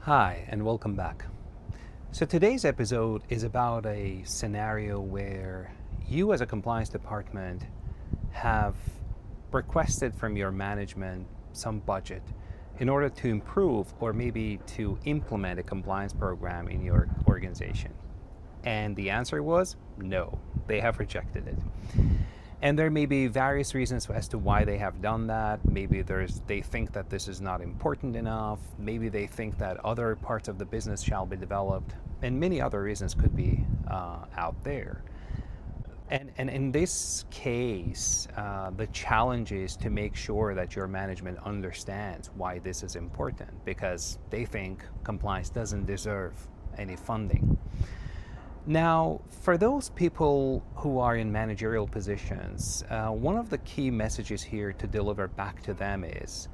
Hi, and welcome back. So today's episode is about a scenario where you as a compliance department have requested from your management some budget in order to improve or maybe to implement a compliance program in your organization. And the answer was no, they have rejected it. And there may be various reasons as to why they have done that. Maybe they think that this is not important enough. Maybe they think that other parts of the business shall be developed. And many other reasons could be out there. And in this case, the challenge is to make sure that your management understands why this is important, because they think compliance doesn't deserve any funding. Now, for those people who are in managerial positions, one of the key messages here to deliver back to them is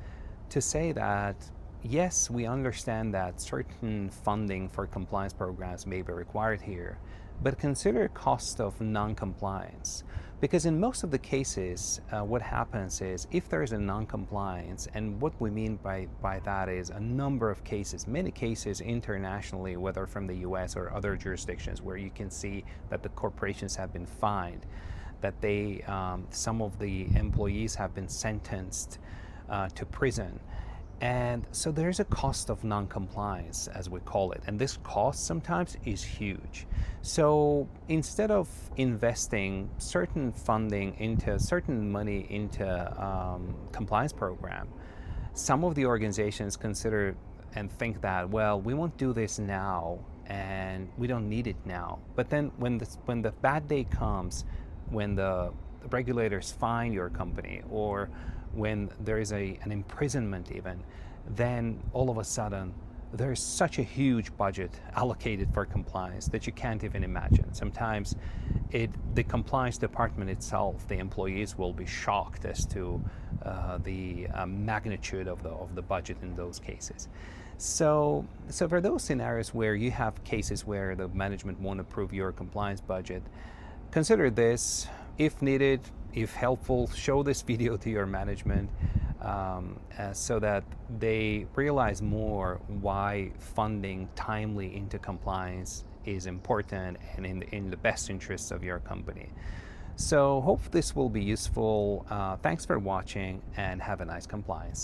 to say that, yes, we understand that certain funding for compliance programs may be required here, but consider cost of non-compliance. Because in most of the cases, what happens is if there is a non-compliance, and what we mean by that is a number of cases, many cases internationally, whether from the US or other jurisdictions, where you can see that the corporations have been fined, that some of the employees have been sentenced to prison. And so there's a cost of non-compliance, as we call it, and this cost sometimes is huge. So instead of investing certain funding into certain money into compliance program, some of the organizations consider and think that, well, we won't do this now and we don't need it now. But then when the bad day comes, when the regulators fine your company, or when there is an imprisonment even, then all of a sudden there's such a huge budget allocated for compliance that you can't even imagine. Sometimes the compliance department itself, the employees will be shocked as to the magnitude of the budget in those cases. So for those scenarios where you have cases where the management won't approve your compliance budget, consider this. If needed, if helpful, show this video to your management so that they realize more why funding timely into compliance is important and in the best interests of your company. So hope this will be useful. Thanks for watching and have a nice compliance.